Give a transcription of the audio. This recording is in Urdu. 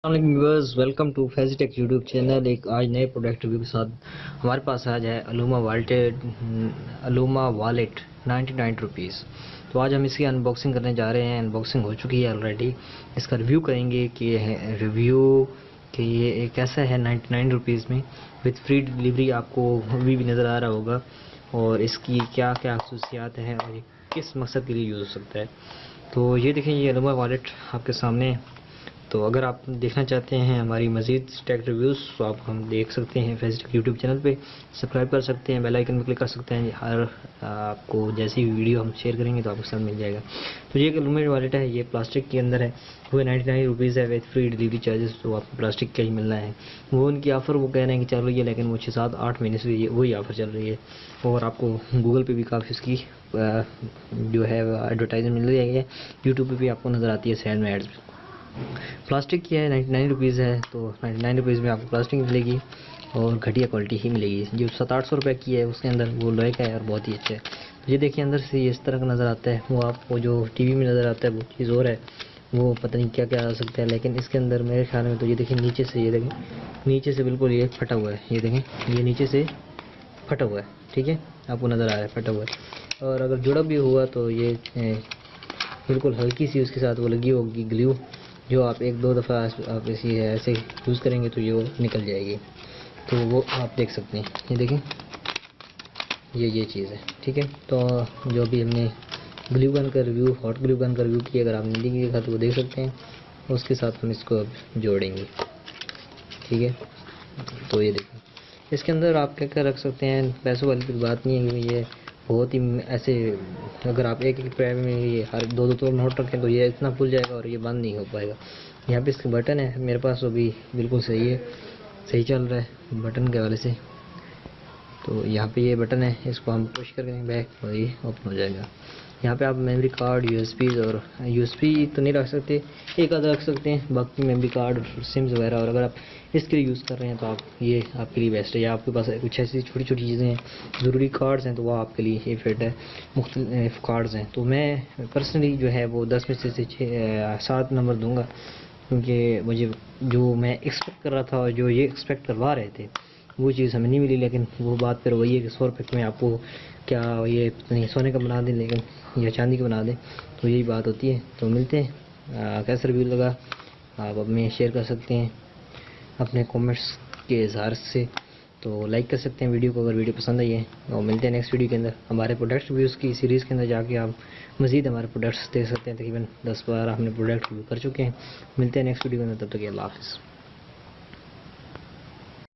السلام علیکم viewers, welcome to Fizzy Tech YouTube channel. ایک آج نئے پروڈکٹ ریویو کے ساتھ ہمارے پاس آج ہے الوما والیٹ 99 روپیز۔ تو آج ہم اس کی انباکسنگ کرنے جا رہے ہیں۔ انباکسنگ ہو چکی ہے آلریڈی، اس کا ریویو کریں گے کہ یہ کیسا ہے 99 روپیز میں وتھ فری ڈلیوری۔ آپ کو ابھی بھی نظر آ رہا ہوگا، اور اس کی کیا کیا خصوصیات ہیں اور یہ کس مقصد کے لیے یوز ہو سکتا ہے۔ تو یہ دیکھیں، یہ الوما والیٹ آپ کے سامنے ہے۔ تو اگر آپ دیکھنا چاہتے ہیں ہماری مزید ٹیک ریویوز تو آپ ہم دیکھ سکتے ہیں فیزی ٹیک یوٹیوب چینل پہ، سبسکرائب کر سکتے ہیں، بیل آئکن پہ کلک کر سکتے ہیں۔ ہر آپ کو جیسی ویڈیو ہم شیئر کریں گے تو آپ کو ساتھ مل جائے گا۔ تو یہ ایک الوما والیٹ ہے، یہ پلاسٹک کے اندر ہے، وہ 99 روپیز ہے وتھ فری ڈلیوری چارجز۔ تو آپ کو پلاسٹک کا ہی ملنا ہے۔ وہ ان کی آفر وہ کہہ رہے ہیں کہ چل رہی ہے، لیکن وہ 6-7-8 مہینے سے وہی آفر چل رہی ہے، اور آپ کو گوگل پہ بھی کافی اس کی جو ہے ایڈورٹائزمنٹ مل رہی ہے، یوٹیوب پہ بھی آپ کو نظر آتی ہے سائڈ میں ایڈز۔ پلاسٹک کی ہے، 99 روپیز ہے، تو 99 روپیز میں آپ کو پلاسٹک ملے گی اور گھٹیا کوالٹی ہی ملے گی۔ جو 700-800 روپے کی ہے اس کے اندر وہ لوہے کا ہے اور بہت ہی اچھا ہے۔ یہ دیکھیں اندر سے یہ اس طرح کا نظر آتا ہے، وہ آپ کو جو ٹی وی میں نظر آتا ہے وہ چیز اور ہے، وہ پتہ نہیں کیا کیا آ سکتا ہے، لیکن اس کے اندر میرے خیال میں تو یہ دیکھیں نیچے سے، یہ دیکھیں نیچے سے بالکل یہ پھٹا ہوا ہے، یہ دیکھیں یہ نیچے سے پھٹا ہوا ہے، ٹھیک ہے آپ کو نظر آ رہا ہے پھٹا ہوا ہے۔ اور اگر جڑا بھی ہوا تو یہ بالکل ہلکی سی اس کے ساتھ وہ لگی ہوگی گلیو، جو آپ 1-2 دفعہ آپ ایسے یوز کریں گے تو یہ نکل جائے گی۔ تو وہ آپ دیکھ سکتے ہیں، یہ دیکھیں یہ چیز ہے، ٹھیک ہے۔ تو جو بھی ہم نے گلیو گن کا ریویو، ہاٹ گلیو گن کا ریویو کیا، اگر آپ نے دیکھا تو وہ دیکھ سکتے ہیں، اس کے ساتھ ہم اس کو اب جوڑیں گے، ٹھیک ہے۔ تو یہ دیکھیں اس کے اندر آپ کیا کیا رکھ سکتے ہیں، پیسوں والی کوئی بات نہیں ہے، یہ بہت ہی ایسے اگر آپ ایک روپے میں یہ ہر 2-2 نوٹ رکھیں تو یہ اتنا پھول جائے گا اور یہ بند نہیں ہو پائے گا۔ یہاں پہ اس کے بٹن ہے، میرے پاس وہ بھی بالکل صحیح ہے، صحیح چل رہا ہے بٹن کے حوالے سے۔ تو یہاں پہ یہ بٹن ہے، اس کو ہم پش کر دیں بیک اور یہ اوپن ہو جائے گا۔ یہاں پہ آپ memory card, U S B تو نہیں رکھ سکتے، ایک آدھا رکھ سکتے ہیں، باقی میموری کارڈ، سمز وغیرہ۔ اور اگر آپ اس کے لیے یوز کر رہے ہیں تو یہ آپ کے لیے بیسٹ ہے، یا آپ کے پاس کچھ ایسی چھوٹی چھوٹی چیزیں ہیں، ضروری کارڈز ہیں، تو وہ آپ کے لیے یہ فٹ ہے۔ مختلف کارڈز ہیں، تو میں پرسنلی جو ہے وہ 10 میں سے 7 نمبر دوں گا، کیونکہ مجھے جو میں ایکسپیکٹ کر رہا تھا اور جو یہ ایکسپیکٹ کروا رہے تھے وہ چیز ہمیں نہیں ملی۔ لیکن وہ بات پھر وہی ہے کہ 100 روپے میں آپ کو کیا یہ نہیں سونے کا بنا دیں لیکن یا چاندی کا بنا دیں، تو یہی بات ہوتی ہے۔ تو ملتے ہیں، کیسا ریویو لگا آپ اب میں شیئر کر سکتے ہیں اپنے کومنٹس کے اظہار سے، تو لائک کر سکتے ہیں ویڈیو کو اگر ویڈیو پسند آئی ہے۔ اور ملتے ہیں نیکسٹ ویڈیو کے اندر، ہمارے پروڈکٹ ریویوز کی سیریز کے اندر جا کے آپ مزید ہمارے پروڈکٹس دیکھ سکتے ہیں، تقریباً 10-12 ہم نے پروڈکٹ ریویو کر چکے ہیں۔ ملتے ہیں نیکسٹ ویڈیو کے اندر، تب تک اللہ حافظ۔